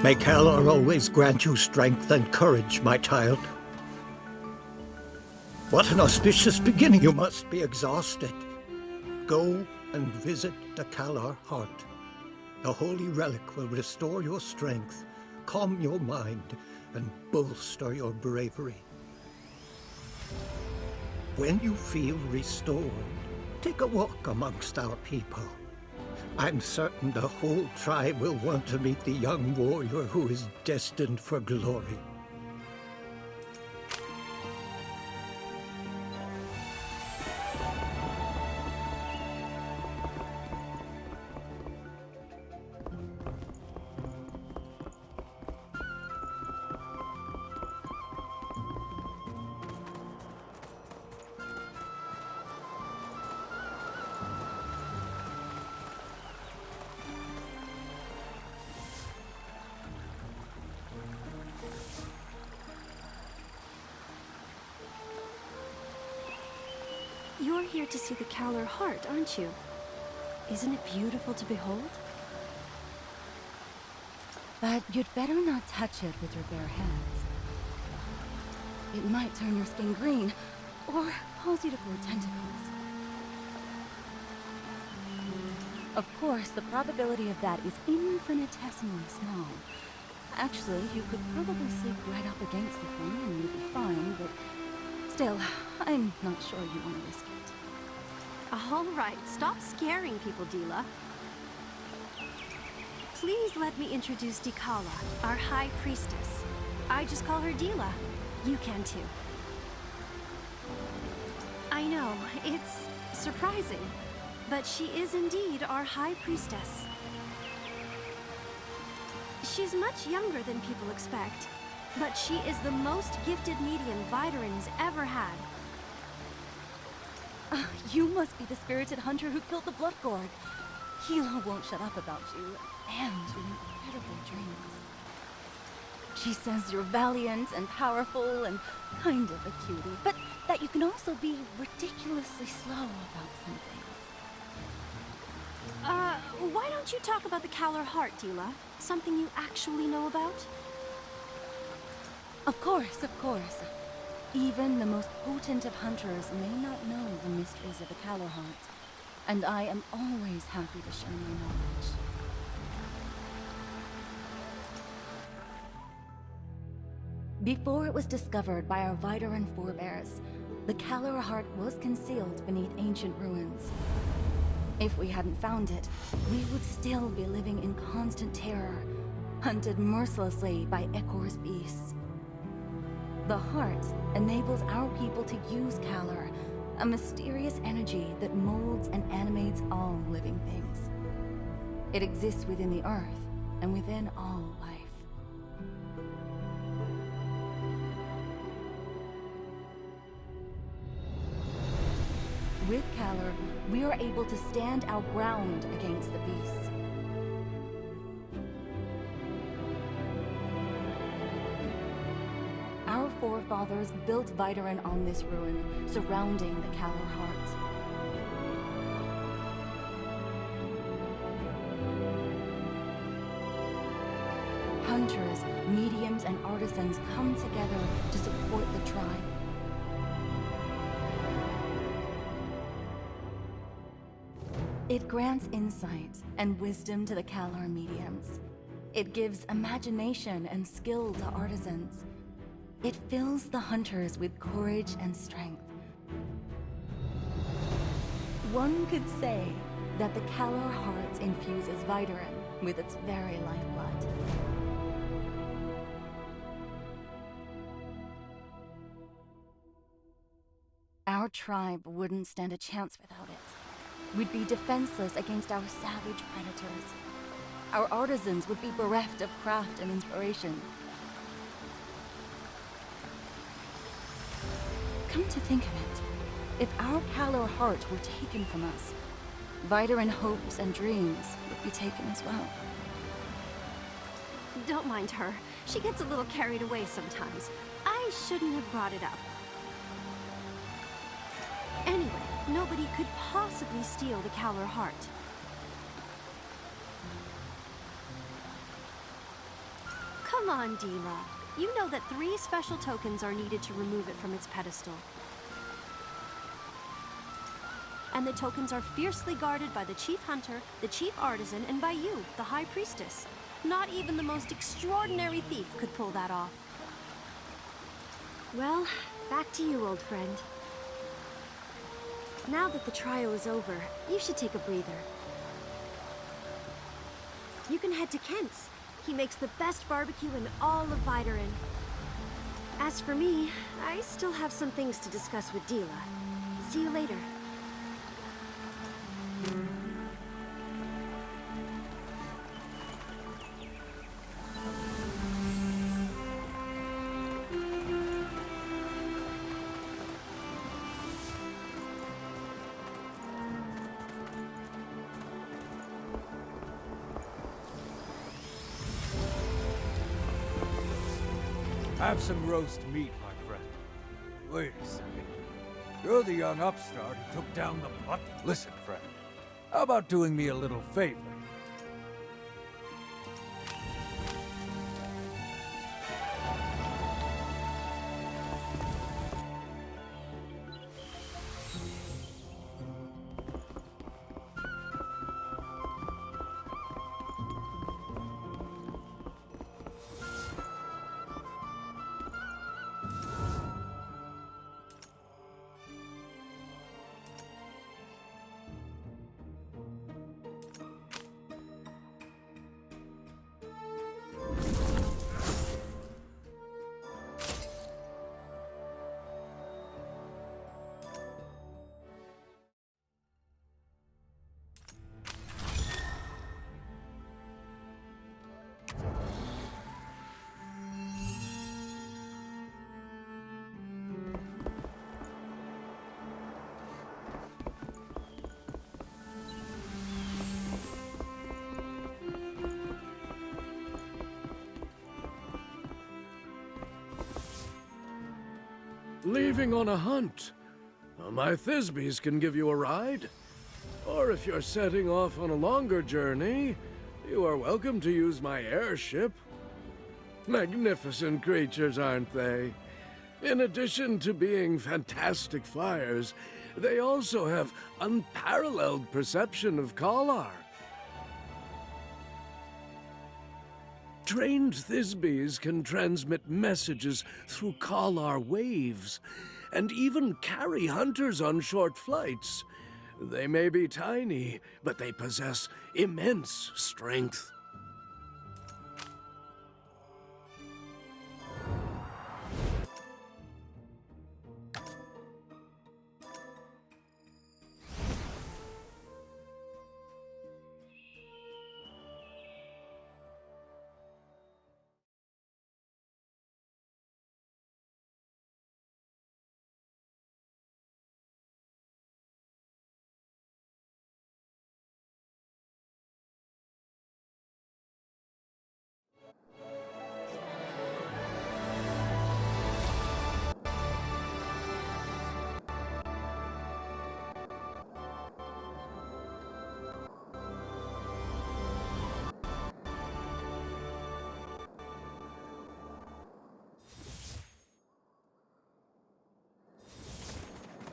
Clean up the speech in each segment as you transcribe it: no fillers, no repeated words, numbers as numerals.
May Calor always grant you strength and courage, my child. What an auspicious beginning! You must be exhausted. Go and visit the Calor heart. The holy relic will restore your strength, calm your mind, and bolster your bravery. When you feel restored, take a walk amongst our people. I'm certain the whole tribe will want to meet the young warrior who is destined for glory. You're here to see the Calor heart, aren't you? Isn't it beautiful to behold? But you'd better not touch it with your bare hands. It might turn your skin green, or cause you to grow tentacles. Of course, the probability of that is infinitesimally small. Actually, you could probably sleep right up against the thing and you'd be fine, but still, I'm not sure you want to risk it. All right, stop scaring people, Dila. Please let me introduce Dikala, our High Priestess. I just call her Dila. You can too. I know, it's surprising, but she is indeed our High Priestess. She's much younger than people expect, but she is the most gifted medium Vidarin has ever had. You must be the spirited hunter who killed the Blood Gorg. Hilo won't shut up about you, and your incredible dreams. She says you're valiant and powerful and kind of a cutie, but that you can also be ridiculously slow about some things. Why don't you talk about the Calor heart, Dila? Something you actually know about? Of course, of course. Even the most potent of hunters may not know the mysteries of the Calor heart, and I am always happy to share my knowledge. Before it was discovered by our Vidarin forebears, the Calor heart was concealed beneath ancient ruins. If we hadn't found it, we would still be living in constant terror, hunted mercilessly by Ekor's beasts. The heart enables our people to use Calor, a mysterious energy that molds and animates all living things. It exists within the earth and within all life. With Calor, we are able to stand our ground against the beasts. Our forefathers built Vidarin on this ruin, surrounding the Calor heart. Hunters, mediums, and artisans come together to support the tribe. It grants insight and wisdom to the Calor mediums. It gives imagination and skill to artisans. It fills the hunters with courage and strength. One could say that the Calor heart infuses Vidarin with its very lifeblood. Our tribe wouldn't stand a chance without it. We'd be defenseless against our savage predators. Our artisans would be bereft of craft and inspiration. Come to think of it, if our Calor heart were taken from us, Vidarin hopes and dreams would be taken as well. Don't mind her. She gets a little carried away sometimes. I I shouldn't have brought it up. Anyway, nobody could possibly steal the Kalar heart. Come on, Dila. You know that 3 special tokens are needed to remove it from its pedestal. And the tokens are fiercely guarded by the Chief Hunter, the Chief Artisan, and by you, the High Priestess. Not even the most extraordinary thief could pull that off. Well, back to you, old friend. Now that the trial is over, you should take a breather. You can head to Kent's. He makes the best barbecue in all of Vidarin. As for me, I still have some things to discuss with Dila. See you later. Have some roast meat, my friend. Wait a second. You're the young upstart who took down the pot? Listen, friend. How about doing me a little favor? Leaving on a hunt. My Thisbys can give you a ride. Or if you're setting off on a longer journey, you are welcome to use my airship. Magnificent creatures, aren't they? In addition to being fantastic flyers, they also have unparalleled perception of Kalar. Trained Thisbys can transmit messages through Kalar waves, and even carry hunters on short flights. They may be tiny, but they possess immense strength.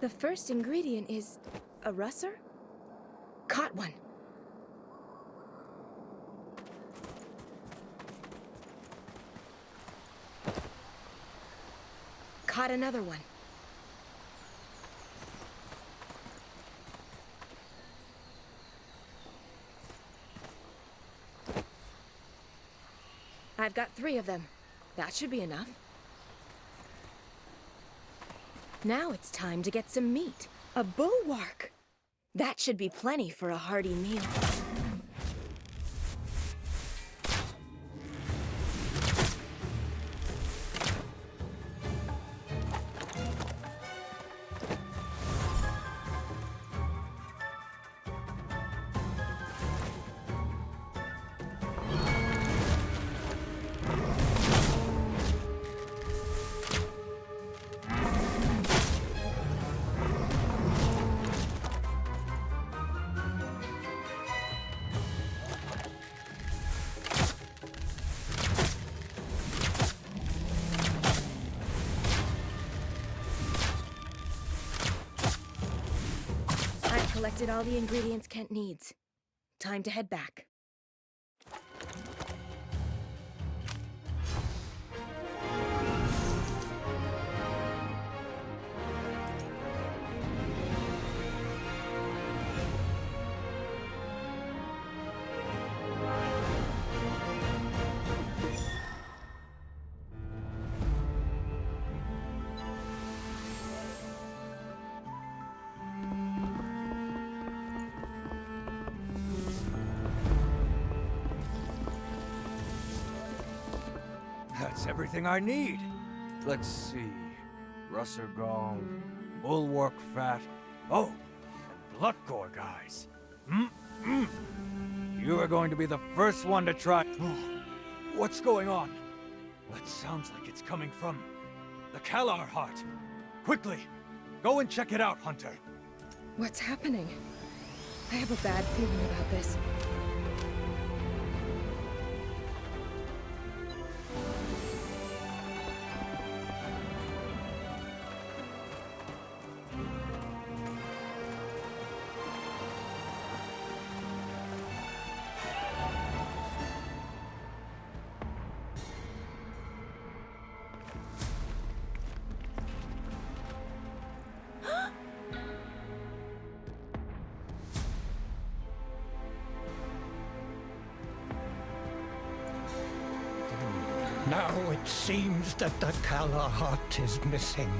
The first ingredient is a russer? Caught one. Caught another one. I've got 3 of them. That should be enough. Now it's time to get some meat. A bulwark! That should be plenty for a hearty meal. collected all the ingredients Kent needs. Time to head back. That's everything I need. Let's see. Russergong, Bulwark Fat. Oh, and Bloodgore guys. You are going to be the first one to try. What's going on? That sounds like it's coming from the Kalar Heart. Quickly, go and check it out, Hunter. What's happening? I have a bad feeling about this. Now it seems that the Kalar Heart is missing.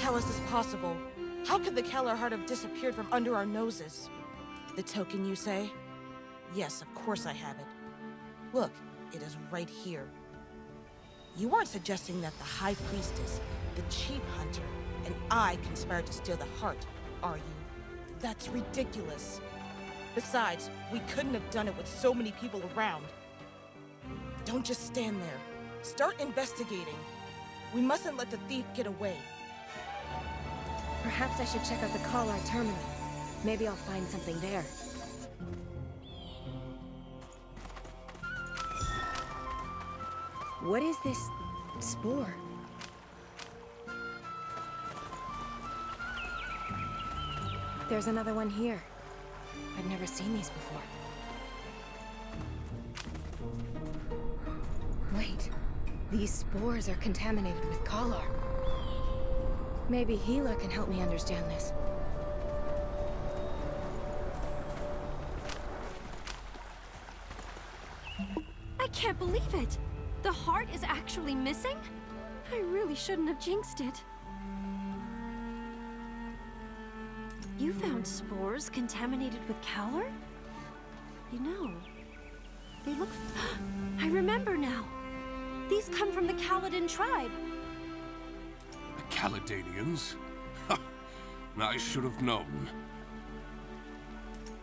How is this possible? How could the Keller Heart have disappeared from under our noses? The token, you say? Yes, of course I have it. Look, it is right here. You aren't suggesting that the High Priestess, the Chief Hunter, and I conspired to steal the heart, are you? That's ridiculous. Besides, we couldn't have done it with so many people around. Don't just stand there. Start investigating. We mustn't let the thief get away. Perhaps I should check out the Kalar terminal. Maybe I'll find something there. What is this spore? There's another one here. I've never seen these before. Wait, these spores are contaminated with Kalar. Maybe Healer can help me understand this. I can't believe it! The heart is actually missing? I really shouldn't have jinxed it. You found spores contaminated with Kalar? You know, they look... I remember now! These come from the Kaladin tribe. The Caledanians? I should have known.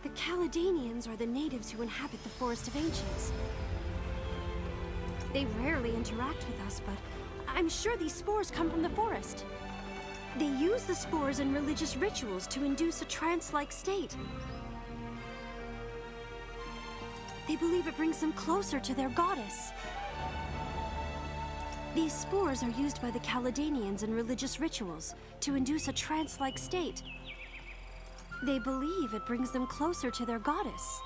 The Caledanians are the natives who inhabit the Forest of Ancients. They rarely interact with us, but I'm sure these spores come from the forest. They use the spores in religious rituals to induce a trance-like state. They believe it brings them closer to their goddess. These spores are used by the Caledanians in religious rituals to induce a trance-like state. They believe it brings them closer to their goddess.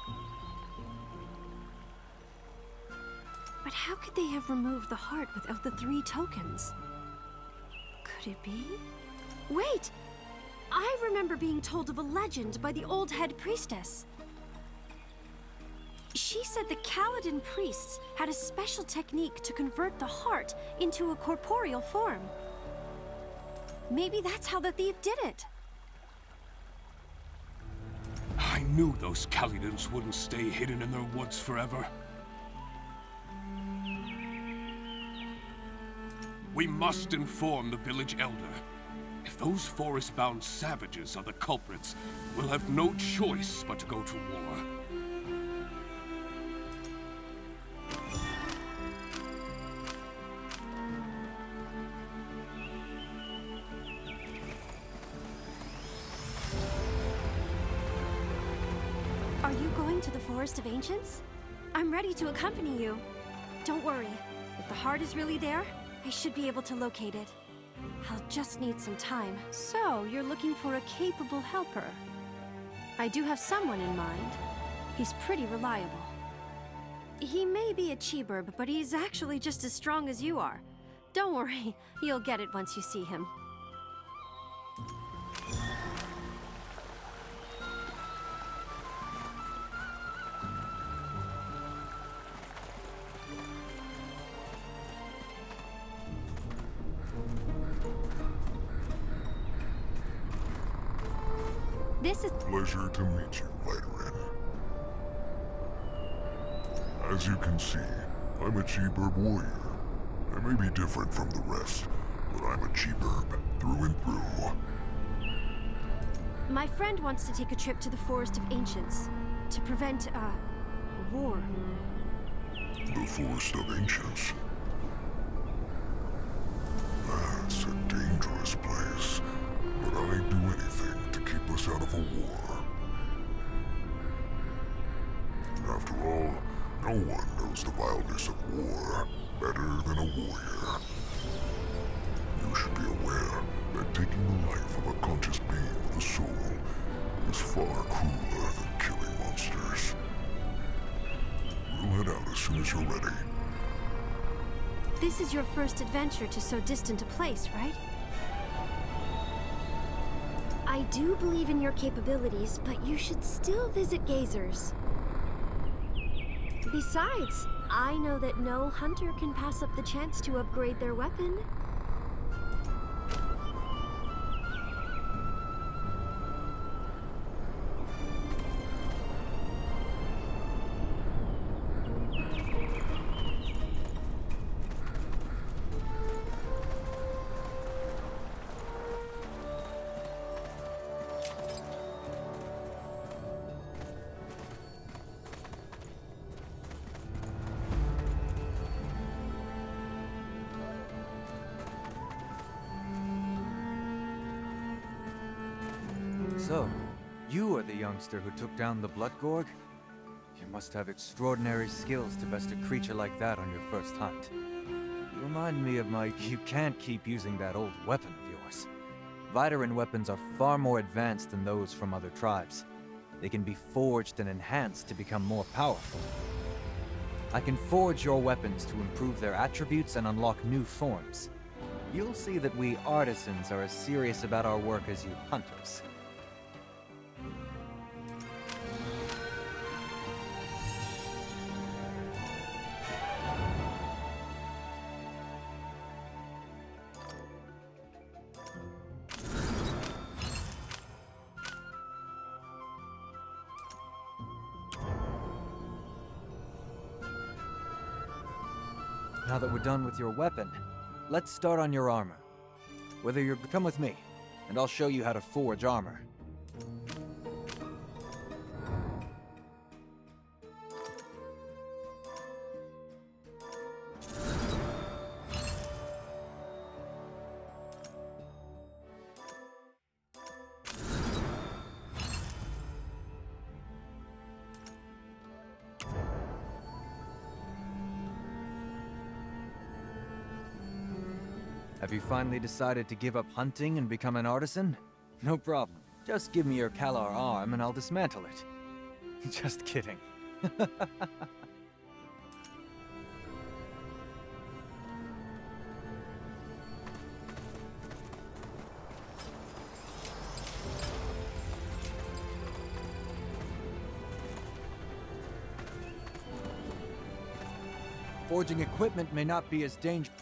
But how could they have removed the heart without the 3 tokens? Could it be? Wait! I remember being told of a legend by the old head priestess. She said the Kaladin priests had a special technique to convert the heart into a corporeal form. Maybe that's how the thief did it. I knew those Caledons wouldn't stay hidden in their woods forever. We must inform the village elder. If Those forest-bound savages are the culprits. We'll have no choice but to go to war. Are you going to the Forest of Ancients? I'm ready to accompany you. Don't worry. If the heart is really there, I should be able to locate it. I'll just need some time. So, you're looking for a capable helper. I do have someone in mind. He's pretty reliable. He may be a Cheeburb, but he's actually just as strong as you are. Don't worry, you'll get it once you see him. This is... Pleasure to meet you, Veteran. As you can see, I'm a Cheeburb warrior. I may be different from the rest, but I'm a Cheeburb through and through. My friend wants to take a trip to the Forest of Ancients to prevent, a war. The Forest of Ancients? That's a dangerous place, but I'd do anything to keep us out of a war. After all, no one knows the vileness of war better than a warrior. You should be aware that taking the life of a conscious being with a soul is far crueler than killing monsters. We'll head out as soon as you're ready. This is your first adventure to so distant a place, right? I do believe in your capabilities, but you should still visit Gazers. Besides, I know that no hunter can pass up the chance to upgrade their weapon. So, you are the youngster who took down the Blood Gorg? You must have extraordinary skills to best a creature like that on your first hunt. You remind me of my... You can't keep using that old weapon of yours. Veteran weapons are far more advanced than those from other tribes. They can be forged and enhanced to become more powerful. I can forge your weapons to improve their attributes and unlock new forms. You'll see that we artisans are as serious about our work as you hunters. Now that we're done with your weapon, let's start on your armor. Whether you're... Come with me, and I'll show you how to forge armor. Have you finally decided to give up hunting and become an artisan? No problem. Just give me your Kalar arm and I'll dismantle it. Just kidding. Forging equipment may not be as dangerous.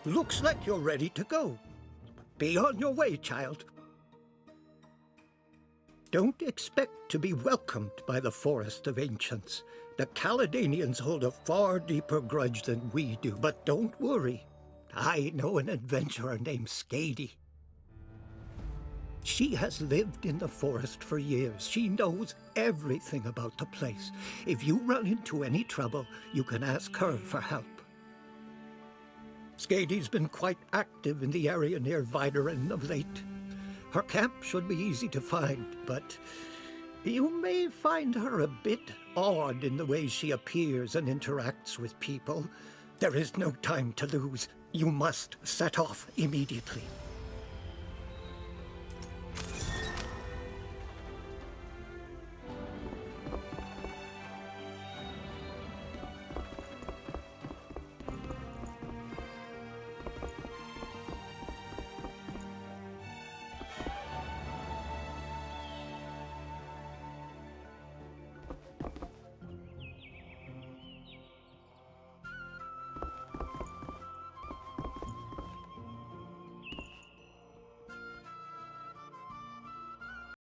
Looks like you're ready to go. Be on your way, child. Don't expect to be welcomed by the Forest of Ancients. The Caledonians hold a far deeper grudge than we do, but don't worry. I know an adventurer named Skady. She has lived in the forest for years. She knows everything about the place. If you run into any trouble, you can ask her for help. Skady's been quite active in the area near Vidarin of late. Her camp should be easy to find, but you may find her a bit odd in the way she appears and interacts with people. There is no time to lose. You must set off immediately.